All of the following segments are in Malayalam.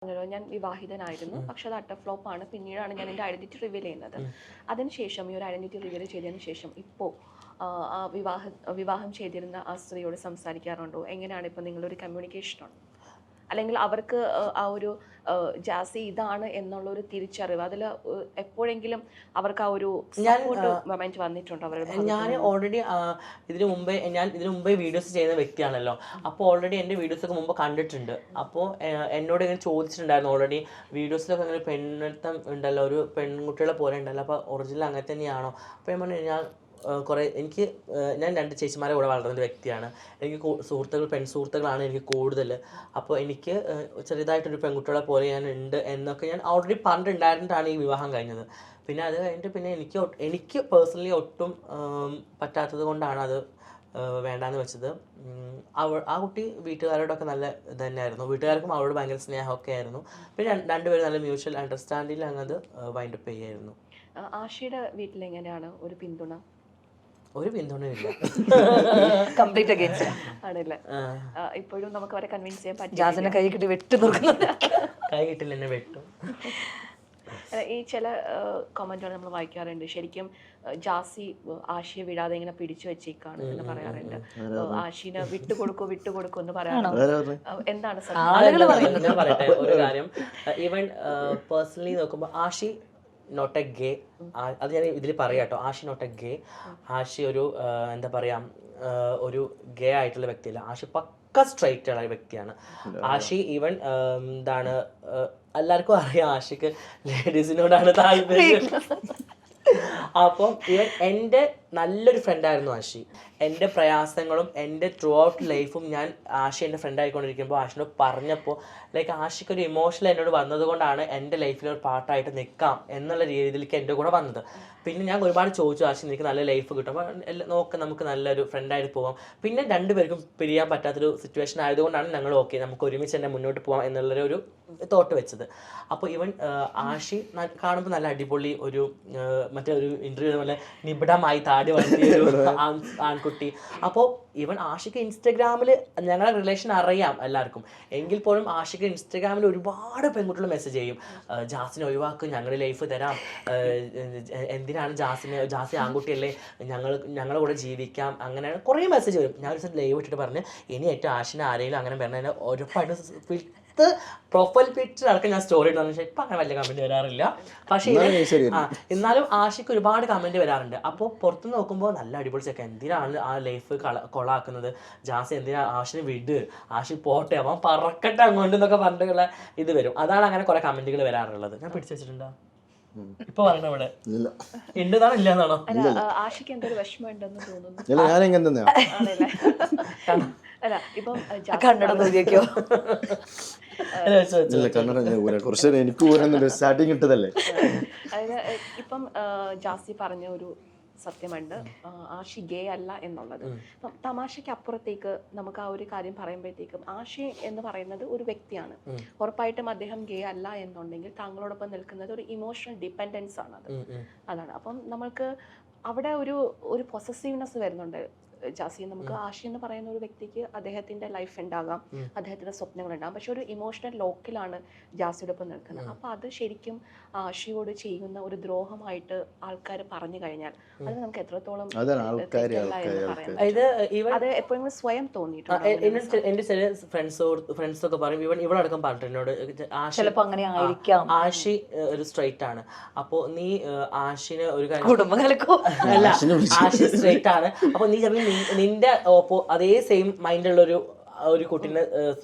ഞാൻ വിവാഹിതനായിരുന്നു, പക്ഷെ അത് അട്ടർ ഫ്ലോപ്പാണ്. പിന്നീടാണ് ഞാൻ എൻ്റെ ഐഡന്റിറ്റി റിവീൽ ചെയ്യുന്നത്. അതിനുശേഷം ഈ ഒരു ഐഡന്റിറ്റി റിവീൽ ചെയ്തതിന് ശേഷം ഇപ്പോൾ വിവാഹം ചെയ്തിരുന്ന ആ സ്ത്രീയോട് സംസാരിക്കാറുണ്ടോ? എങ്ങനെയാണ് ഇപ്പോൾ നിങ്ങളൊരു കമ്മ്യൂണിക്കേഷനാണ്, അല്ലെങ്കിൽ അവർക്ക് ആ ഒരു ജാസി ഇതാണ് എന്നുള്ളൊരു തിരിച്ചറിവ് അതിൽ എപ്പോഴെങ്കിലും അവർക്ക് ആ ഒരു മൊമെന്റ് വന്നിട്ടുണ്ടോ അവരുടെ? ഞാൻ ഓൾറെഡി ഇതിനു മുമ്പേ വീഡിയോസ് ചെയ്യുന്ന വ്യക്തിയാണല്ലോ. അപ്പോൾ ഓൾറെഡി എൻ്റെ വീഡിയോസൊക്കെ മുമ്പ് കണ്ടിട്ടുണ്ട്. അപ്പോൾ എന്നോട് ഇങ്ങനെ ചോദിച്ചിട്ടുണ്ടായിരുന്നു ഓൾറെഡി വീഡിയോസിലൊക്കെ അങ്ങനെ പെണ്ണുത്തം ഉണ്ടല്ലോ, ഒരു പെൺകുട്ടികളെ പോലെ ഉണ്ടല്ലോ, അപ്പോൾ ഒറിജിനൽ അങ്ങനെ തന്നെയാണോ? അപ്പോൾ ഞാൻ പറഞ്ഞു ഞാൻ 2 ചേച്ചിമാരെ കൂടെ വളർന്ന വ്യക്തിയാണ്. എനിക്ക് പെൺസുഹൃത്തുക്കളാണ് എനിക്ക് കൂടുതൽ. അപ്പോൾ എനിക്ക് ചെറുതായിട്ടൊരു പെൺകുട്ടികളെ പോലെ ഞാൻ ഉണ്ട് എന്നൊക്കെ ഞാൻ ഓൾറെഡി പറഞ്ഞിട്ടുണ്ടായിരുന്നിട്ടാണ് ഈ വിവാഹം കഴിഞ്ഞത്. പിന്നെ അത് കഴിഞ്ഞിട്ട് പിന്നെ എനിക്ക് പേഴ്സണലി ഒട്ടും പറ്റാത്തത് കൊണ്ടാണ് അത് വേണ്ടാന്ന് വെച്ചത്. ആ കുട്ടി വീട്ടുകാരോടൊക്കെ നല്ല ഇത് തന്നെയായിരുന്നു. വീട്ടുകാർക്കും അവരോട് ഭയങ്കര സ്നേഹമൊക്കെ ആയിരുന്നു. പിന്നെ രണ്ടുപേരും നല്ല മ്യൂച്വൽ അണ്ടർസ്റ്റാൻഡിങ്ങിൽ അങ്ങത് വൈൻഡപ്പ് ചെയ്യായിരുന്നു. ആഷിയുടെ വീട്ടിൽ എങ്ങനെയാണ് ഒരു പിന്തുണ? ഒരു പിന്തുണയില്ല, കംപ്ലീറ്റ് അഗൈൻസ്റ്റ് ആണല്ലേ. ഇപ്പോഴും നമുക്ക് അവരെ കൺവിൻസ് ചെയ്യാൻ പറ്റും. കൈ കിട്ടി വെട്ടു നോക്കുന്നത്, കൈ കിട്ടില്ല എന്നെ വെട്ടും. ഈ ചില കമന്റുകൾ നമ്മൾ വായിക്കാറുണ്ട്, ശരിക്കും ജാസി ആഷിയെ വിടാതെ ഇങ്ങനെ പിടിച്ചു വെച്ചേക്കാണ് എന്ന് പറയാറുണ്ട്. ആഷിനെ വിട്ടുകൊടുക്കൂ എന്ന് പറയാറുണ്ട്. എന്താണ് ആളുകൾ പറയുന്നത്? ഞാൻ പറയട്ടെ ഒരു കാര്യം, ഈവൻ പേഴ്സണലി നോക്കുമ്പോൾ ആഷി നോട്ട് എ ഗേ. അത് ഞാൻ ഇതിൽ പറയാം കേട്ടോ. Ashi not a gay. Ashi ഒരു എന്താ പറയുക, ഒരു ഗേ ആയിട്ടുള്ള വ്യക്തിയല്ല. ആഷി പക്ക സ്ട്രൈറ്റ് ഉള്ള വ്യക്തിയാണ്. ആഷി ഈവൻ എന്താണ്, എല്ലാവർക്കും അറിയാം ആഷിക്ക് ലേഡീസിനോടാണ് താല്പര്യം. അപ്പം ഇവൻ എൻ്റെ നല്ലൊരു ഫ്രണ്ടായിരുന്നു ആഷി. എൻ്റെ പ്രയാസങ്ങളും എൻ്റെ ത്രൂ ഔട്ട് ലൈഫും ഞാൻ ആഷി എൻ്റെ ഫ്രണ്ട് ആയിക്കൊണ്ടിരിക്കുമ്പോൾ ആഷിനോട് പറഞ്ഞപ്പോൾ ലൈക്ക് ആഷിക്കൊരു ഇമോഷണൽ എന്നോട് വന്നതുകൊണ്ടാണ് എൻ്റെ ലൈഫിലൊരു പാർട്ടായിട്ട് നിൽക്കാം എന്നുള്ള രീതിയിലേക്ക് എൻ്റെ കൂടെ വന്നത്. പിന്നെ ഞാൻ ഒരുപാട് ചോദിച്ചു, ആഷി നിനക്ക് നല്ല ലൈഫ് കിട്ടും, അപ്പോൾ നമുക്ക് നല്ലൊരു ഫ്രണ്ടായിട്ട് പോകാം. പിന്നെ രണ്ടുപേർക്കും പിരിയാൻ പറ്റാത്തൊരു സിറ്റുവേഷൻ ആയതുകൊണ്ടാണ് ഞങ്ങൾ നമുക്ക് ഒരുമിച്ച് തന്നെ മുന്നോട്ട് പോകാം എന്നുള്ളൊരു തോട്ട് വെച്ചത്. അപ്പോൾ ഇവൻ ആഷി കാണുമ്പോൾ നല്ല അടിപൊളി ഒരു മറ്റേ ഒരു ഇൻ്റർവ്യൂ പോലെ നിബിഡമായി താടി വളർത്തിയ ഒരു ആൺകുട്ടി. അപ്പോൾ ഈവൻ ആഷിക്ക് ഇൻസ്റ്റഗ്രാമിൽ ഞങ്ങളുടെ റിലേഷൻ അറിയാം എല്ലാവർക്കും, എങ്കിൽ പോലും ആഷിക്ക് ഇൻസ്റ്റഗ്രാമിൽ ഒരുപാട് പെൺകുട്ടികൾ മെസ്സേജ് ചെയ്യും, ജാസിനെ ഒഴിവാക്കും, ഞങ്ങളുടെ ലൈഫ് തരാം, എന്തിനാണ് ജാസി ആൺകുട്ടിയല്ലേ, ഞങ്ങളുടെ കൂടെ ജീവിക്കാം, അങ്ങനെയാണ് കുറേ മെസ്സേജ് വരും. ഞാൻ ഒരു ലൈവ് ഇട്ടിട്ട് പറഞ്ഞ് ഇനി ഏറ്റവും ആഷിനെ ആരെങ്കിലും അങ്ങനെ പറഞ്ഞാൽ ഉറപ്പായിട്ട് പ്രൊഫൈൽ പിക്ചർ അടക്കം ഞാൻ സ്റ്റോറി ഇടുന്നു. പക്ഷേ ഇപ്പം അങ്ങനെ വലിയ കമൻറ്റ് വരാറില്ല. പക്ഷേ എന്നാലും ആഷിക്ക് ഒരുപാട് കമൻറ്റ് വരാറുണ്ട്. അപ്പോൾ പുറത്ത് നോക്കുമ്പോൾ നല്ല അടിപൊളി ചെക്ക, എന്തിനാണ് ആ ലൈഫ് കൊളാക്കുന്നത്, ജാസി എന്തിനാ, ആഷിനെ വിട്, ആഷി പോട്ടെ, അവൻ പറക്കട്ടെ അങ്ങോട്ട് എന്നൊക്കെ പറഞ്ഞിട്ടുള്ള ഇത് വരും. അതാണ് അങ്ങനെ കുറെ കമൻറ്റുകൾ വരാറുള്ളത്. ഞാൻ പിടിച്ചു വെച്ചിട്ടുണ്ടോ ഇപ്പൊ പറയണ ഇവിടെ ഉണ്ടെന്നാണോ ഇല്ലെന്നാണോ? ആഷിക്ക് എന്തൊരു വിഷമം ഉണ്ടെന്ന് തോന്നുന്നു. അല്ല ഇപ്പം കന്നഡ നോക്കിയോ? അതായത് ഇപ്പം ജാസി പറഞ്ഞ ഒരു സത്യമുണ്ട്, ആഷി ഗേ അല്ല എന്നുള്ളത്. അപ്പം തമാശയ്ക്ക് അപ്പുറത്തേക്ക് നമുക്ക് ആ ഒരു കാര്യം പറയുമ്പോഴത്തേക്കും ആഷി എന്ന് പറയുന്നത് ഒരു വ്യക്തിയാണ്. ഉറപ്പായിട്ടും അദ്ദേഹം ഗേ അല്ല എന്നുണ്ടെങ്കിൽ താങ്കളോടൊപ്പം നിൽക്കുന്നത് ഒരു ഇമോഷണൽ ഡിപ്പെൻഡൻസ് ആണ്. അതാണ്. അപ്പം നമ്മൾക്ക് അവിടെ ഒരു പൊസസീവ്നെസ് വരുന്നുണ്ട്. ജാസി, നമുക്ക് ആഷി എന്ന് പറയുന്ന ഒരു വ്യക്തിക്ക് അദ്ദേഹത്തിന്റെ ലൈഫ് ഉണ്ടാകാം, അദ്ദേഹത്തിന്റെ സ്വപ്നങ്ങൾ ഉണ്ടാകാം, പക്ഷെ ഒരു ഇമോഷണൽ ലോക്കിലാണ് ജാസിയുടെ ഒപ്പം നിൽക്കുന്നത്. അപ്പൊ അത് ശരിക്കും ആഷിയോട് ചെയ്യുന്ന ഒരു ദ്രോഹമായിട്ട് ആൾക്കാർ പറഞ്ഞു കഴിഞ്ഞാൽ അത് നമുക്ക് എത്രത്തോളം അത് എപ്പോഴെങ്കിലും സ്വയം തോന്നിയിട്ടുണ്ട്. എന്റെ ചില ഫ്രണ്ട്സ് ഒക്കെ പറയും, ഇവളടക്കം പറഞ്ഞു എന്നോട്, ചിലപ്പോ അങ്ങനെ ആയിരിക്കാം, ആഷി ഒരു സ്ട്രൈറ്റ് ആണ്, അപ്പൊ നീ ആഷിന് ഒരു അല്ല ആഷി സ്ട്രൈറ്റ് ആണ്, അപ്പൊ നീ നിന്റെ അതേ സെയിം മൈൻഡുള്ള ഒരു കുട്ടീനെ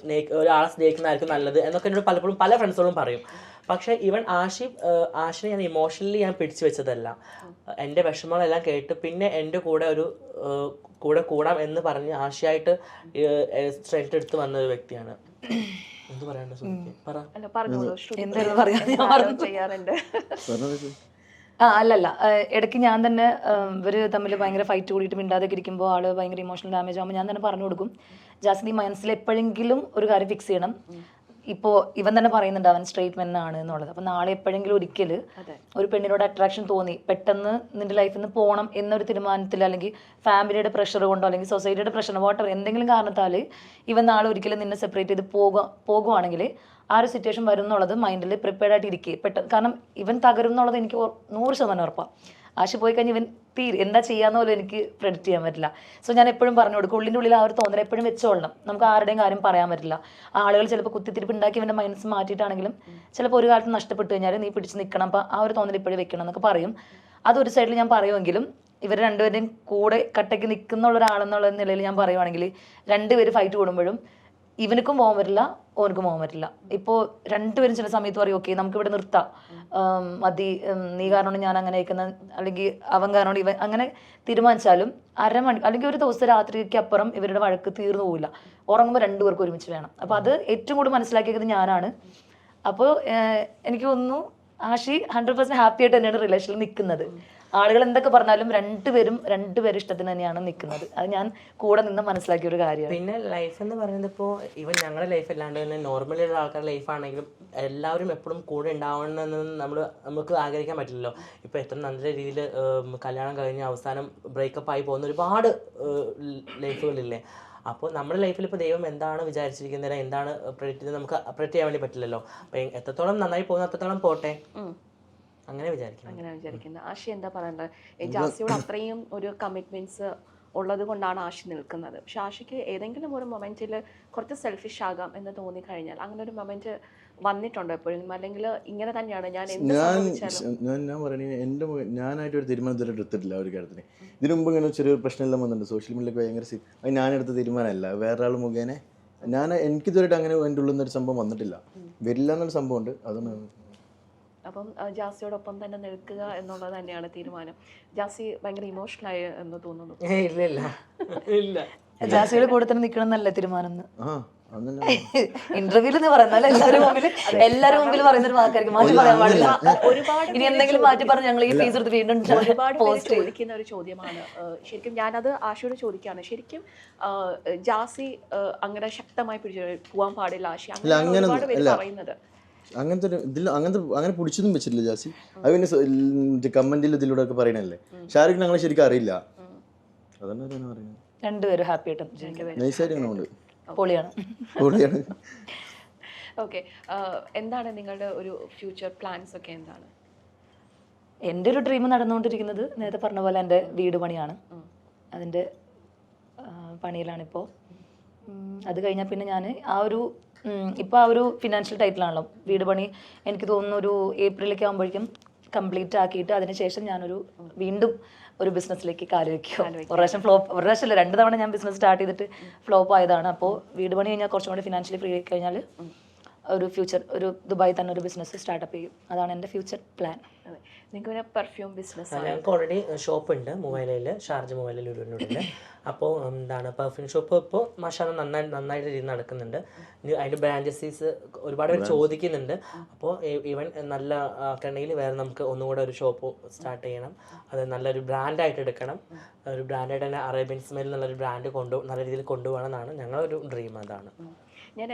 ഒരാളെ സ്നേഹിക്കുന്നതായിരിക്കും നല്ലത് എന്നൊക്കെ എന്നോട് പലപ്പോഴും പല ഫ്രണ്ട്സുകളും പറയും. പക്ഷെ ഈവൻ ആഷിനെ ഞാൻ ഇമോഷണലി ഞാൻ പിടിച്ചു വെച്ചതല്ല. എൻ്റെ വിഷമങ്ങളെല്ലാം കേട്ട് പിന്നെ എൻ്റെ കൂടെ കൂടാം എന്ന് പറഞ്ഞ് ആഷിയായിട്ട് സ്ട്രെങ്ത് എടുത്ത് വന്ന ഒരു വ്യക്തിയാണ്. എന്ത് പറയാണ്ട് ചെയ്യാറുണ്ട്. അല്ലല്ല, ഇടയ്ക്ക് ഞാൻ തന്നെ ഇവര് തമ്മിൽ ഭയങ്കര ഫൈറ്റ് കൂടിയിട്ട് മിണ്ടാതെ ഇരിക്കുമ്പോൾ ആള് ഭയങ്കര ഇമോഷണൽ ഡാമേജ് ആകുമ്പോൾ ഞാൻ തന്നെ പറഞ്ഞു കൊടുക്കും, ജാസ്തി മനസ്സിൽ എപ്പോഴെങ്കിലും ഒരു കാര്യം ഫിക്സ് ചെയ്യണം. ഇപ്പോൾ ഇവൻ തന്നെ പറയുന്നുണ്ട് അവൻ സ്ട്രെയിറ്റ് മെൻ ആണ് എന്നുള്ളത്. അപ്പം നാളെ എപ്പോഴെങ്കിലും ഒരിക്കൽ ഒരു പെണ്ണിനോട് അട്രാക്ഷൻ തോന്നി പെട്ടെന്ന് നിന്റെ ലൈഫിൽ നിന്ന് പോകണം എന്നൊരു തീരുമാനത്തിൽ, അല്ലെങ്കിൽ ഫാമിലിയുടെ പ്രഷർ കൊണ്ടോ അല്ലെങ്കിൽ സൊസൈറ്റിയുടെ പ്രഷർ വാട്ടർ എന്തെങ്കിലും കാരണത്താൽ ഇവൻ നാളെ ഒരിക്കലും നിന്നെ സെപ്പറേറ്റ് ചെയ്ത് പോകുവാണെങ്കിൽ ആ ഒരു സിറ്റുവേഷൻ വരും എന്നുള്ളത് മൈൻഡിൽ പ്രിപ്പയർഡ് ആയിട്ട് ഇരിക്കുക പെട്ടെന്ന്. കാരണം ഇവൻ തകരും എന്നുള്ളത് എനിക്ക് 100% ഉറപ്പാണ്. ആശി പോയി കഴിഞ്ഞ് ഇവൻ എന്താ ചെയ്യാന്ന് പോലും എനിക്ക് പ്രെഡിക്റ്റ് ചെയ്യാൻ പറ്റില്ല. സോ ഞാൻ എപ്പോഴും പറഞ്ഞു കൊടുക്കും, ഉള്ളിൻ്റെ ഉള്ളിൽ ആ ഒരു തോന്നൽ എപ്പോഴും വെച്ചോളണം. നമുക്ക് ആരുടെയും കാര്യം പറയാൻ പറ്റില്ല. ആളുകൾ ചിലപ്പോൾ കുത്തിത്തിരിപ്പ് ഉണ്ടാക്കി ഇവൻ്റെ മനസ്സ് മാറ്റിയിട്ടാണെങ്കിലും ചിലപ്പോൾ ഒരു കാലത്ത് നഷ്ടപ്പെട്ട് കഴിഞ്ഞാൽ നീ പിടിച്ച് നിൽക്കണം, അപ്പം ആ ഒരു തോന്നൽ ഇപ്പോഴും വെക്കണം എന്നൊക്കെ പറയും. അതൊരു സൈഡിൽ ഞാൻ പറയുമെങ്കിലും ഇവർ രണ്ടുപേരുടെയും കൂടെ കട്ടയ്ക്ക് നിൽക്കുന്ന ഒരാളെന്നുള്ള നിലയിൽ ഞാൻ പറയുവാണെങ്കിൽ രണ്ടുപേര് ഫൈറ്റ് കൂടുമ്പോഴും ഇവനക്കും പോകാൻ പറ്റില്ല, ഓനക്കും പോകാൻ പറ്റില്ല. ഇപ്പോൾ രണ്ടുപേരും ചില സമയത്ത് പറയും ഓക്കെ നമുക്കിവിടെ നിർത്താം, മതി, നീ കാരണമാണ് ഞാൻ അങ്ങനെ അയക്കുന്ന, അല്ലെങ്കിൽ അവൻ കാരണമാണ് ഇവൻ, അങ്ങനെ തീരുമാനിച്ചാലും അരമണി അല്ലെങ്കിൽ ഒരു ദിവസം രാത്രിക്ക് അപ്പുറം ഇവരുടെ വഴക്ക് തീർന്നു പോവില്ല. ഉറങ്ങുമ്പോൾ രണ്ടുപേർക്കും ഒരുമിച്ച് വേണം. അപ്പോൾ അത് ഏറ്റവും കൂടുതൽ മനസ്സിലാക്കിയത് ഞാനാണ്. അപ്പോൾ എനിക്ക് തോന്നുന്നു ആഷി 100% ഹാപ്പി ആയിട്ട് തന്നെയാണ് റിലേഷനിൽ നിൽക്കുന്നത്. ആളുകൾ എന്തൊക്കെ പറഞ്ഞാലും രണ്ടുപേരും ഇഷ്ടത്തിന് തന്നെയാണ് നിൽക്കുന്നത്. അത് ഞാൻ കൂടെ നിന്ന് മനസ്സിലാക്കിയ ഒരു കാര്യമാണ്. പിന്നെ ലൈഫ് എന്ന് പറയുന്നത് ഇപ്പോൾ ഈവൻ ഞങ്ങളുടെ ലൈഫ് അല്ലാണ്ട് തന്നെ നോർമലി ഉള്ള ആൾക്കാരുടെ ലൈഫാണെങ്കിലും എല്ലാവരും എപ്പോഴും കൂടെ ഉണ്ടാവണമെന്ന് നമുക്ക് ആഗ്രഹിക്കാൻ പറ്റില്ലല്ലോ. ഇപ്പോൾ എത്ര നല്ല രീതിയിൽ കല്യാണം കഴിഞ്ഞ് അവസാനം ബ്രേക്കപ്പ് ആയി പോകുന്ന ഒരുപാട് ലൈഫുകളില്ലേ. അപ്പോൾ നമ്മുടെ ലൈഫിൽ ഇപ്പോൾ ദൈവം എന്താണ് വിചാരിച്ചിരിക്കുന്നത്, എന്താണ് പ്രെഡിക്റ്റ് ചെയ്ത് നമുക്ക് പ്രെഡിക്റ്റ് ചെയ്യാൻ വേണ്ടി പറ്റില്ലല്ലോ. അപ്പോൾ എത്രത്തോളം നന്നായി പോകുന്ന അത്രത്തോളം പോട്ടെ, അങ്ങനെ വിചാരിക്കുന്നത്. ആഷി എന്താ പറയണ്ടത്? ജാസിയോട് അത്രയും ഒരു കമ്മിറ്റ്മെന്റ്സ് ഉള്ളത് കൊണ്ടാണ് ആഷി നിൽക്കുന്നത്. പക്ഷെ ആഷിക്ക് ഏതെങ്കിലും ഒരു മൊമെന്റിൽ കുറച്ച് സെൽഫിഷ് ആകാം എന്ന് തോന്നിക്കഴിഞ്ഞാൽ അങ്ങനെ ഒരു മൊമെന്റ് വന്നിട്ടുണ്ടോ എപ്പോഴും? അല്ലെങ്കിൽ ഇങ്ങനെ തന്നെയാണ് ഞാൻ പറയുന്നത്, ഞാനായിട്ട് ഒരു തീരുമാനം ഇതുവരെ എടുത്തിട്ടില്ല ഒരു കാര്യത്തിന്. ഇതിനു മുമ്പ് ഇങ്ങനെ ചെറിയൊരു പ്രശ്നമെല്ലാം വന്നിട്ടുണ്ട് സോഷ്യൽ മീഡിയയിലൊക്കെ ഭയങ്കര. അത് ഞാനെടുത്ത തീരുമാനമല്ല, വേറൊരാൾ മുഖേന എനിക്കിതുവരെയായിട്ട് അങ്ങനെ എൻ്റെ ഉള്ളിൽ നിന്നൊരു സംഭവം വന്നിട്ടില്ല. വരില്ല എന്നൊരു സംഭവം ഉണ്ട്, അതാണ്. അപ്പം ജാസിയോടൊപ്പം തന്നെ നിൽക്കുക എന്നുള്ളത് തന്നെയാണ് തീരുമാനം. ജാസി ഭയങ്കര ഇമോഷണലായി എന്ന് തോന്നുന്നു. ഇല്ല ജാസിയുടെ കൂടെ തന്നെ നിൽക്കണം എന്നല്ല തീരുമാനം. ഇന്റർവ്യൂല് പറയുന്നത് എല്ലാവരും മുമ്പിൽ പറയുന്ന ഒരു വാക്കായിരിക്കും, മാറ്റി പറയാൻ പാടില്ല. ഒരുപാട് ഇനി എന്തെങ്കിലും മാറ്റി പറഞ്ഞ് ഞങ്ങൾ ഈ ഫീസ് എടുത്ത് വീണ്ടും ഒരുപാട് ചോദിക്കുന്ന ഒരു ചോദ്യമാണ്. ശരിക്കും ഞാനത് ആശയോട് ചോദിക്കുകയാണ്. ശരിക്കും ജാസി അങ്ങനെ ശക്തമായി പോവാൻ പാടില്ല ആശി, അങ്ങനെ ഒരുപാട് പേര് പറയുന്നത്. അങ്ങനെ പിടിച്ചൊന്നും വെച്ചിട്ടില്ല ജാസി. അത് പിന്നെ കമന്റിൽ ഇതിലൂടെ ഒക്കെ പറയണല്ലേ. ഷാരൂഖ് ഞങ്ങളെ ശരിക്കും അറിയില്ല, അതാണ് പറയുന്നത്. രണ്ടുപേരും ഹാപ്പി ആയിട്ട് നൈസായിട്ട് പൊളിയാണ്. ഓക്കെ, എന്താണ് നിങ്ങളുടെ ഒരു ഫ്യൂച്ചർ പ്ലാൻസ് ഒക്കെ? എന്താണ് എൻ്റെ ഒരു ഡ്രീം നടന്നുകൊണ്ടിരിക്കുന്നത് നേരത്തെ പറഞ്ഞ പോലെ എൻ്റെ വീട് പണിയാണ്. അതിൻ്റെ പണിയിലാണിപ്പോൾ. അത് കഴിഞ്ഞാൽ പിന്നെ ഞാൻ ഇപ്പോൾ ആ ഒരു ഫിനാൻഷ്യൽ ടൈറ്റിലാണല്ലോ വീട് പണി. എനിക്ക് തോന്നുന്നു ഒരു ഏപ്രിലൊക്കെ ആകുമ്പോഴേക്കും കംപ്ലീറ്റ് ആക്കിയിട്ട് അതിനുശേഷം ഞാനൊരു വീണ്ടും ഒരു ബിസിനസ്സിലേക്ക് കാല് വയ്ക്കും. ഒരു പ്രാവശ്യമല്ല 2 തവണ ഞാൻ ബിസിനസ് സ്റ്റാർട്ട് ചെയ്തിട്ട് ഫ്ലോപ്പ് ആയതാണ്. അപ്പോൾ വീട് പണി കഴിഞ്ഞാൽ കുറച്ചും കൂടി ഫിനാൻഷ്യലി ഫ്രീ ആയി കഴിഞ്ഞാൽ ഒരു ദുബായി തന്നെ ഒരു ബിസിനസ് സ്റ്റാർട്ടപ്പ് ചെയ്യും. അതാണ് എൻ്റെ ഫ്യൂച്ചർ പ്ലാൻ. നിങ്ങൾക്ക് പിന്നെ പെർഫ്യൂം ബിസിനസ് ഞങ്ങൾക്ക് ഓൾറെഡി ഷോപ്പ് ഉണ്ട് മുവൈലയിൽ, ഷാർജ മുവൈലയിൽ ഒരു. അപ്പോൾ എന്താണ് പെർഫ്യൂം ഷോപ്പ് ഇപ്പോൾ മാഷാഅല്ലാ നന്നായിട്ട് രീതിയിൽ നടക്കുന്നുണ്ട്. അതിൻ്റെ ബ്രാഞ്ചസീസ് ഒരുപാട് പേര് ചോദിക്കുന്നുണ്ട്. അപ്പോൾ ഈവൻ നല്ല ആക്കണമെങ്കിൽ വേറെ നമുക്ക് ഒന്നുകൂടെ ഒരു ഷോപ്പ് സ്റ്റാർട്ട് ചെയ്യണം. അത് നല്ലൊരു ബ്രാൻഡായിട്ട് എടുക്കണം. ഒരു ബ്രാൻഡായിട്ട് തന്നെ അറേബ്യൻ സ്മെൽ എന്നുള്ളൊരു ബ്രാൻഡ് നല്ല രീതിയിൽ കൊണ്ടുപോകണം എന്നാണ് ഞങ്ങളൊരു ഡ്രീം. അതാണ് ഞാൻ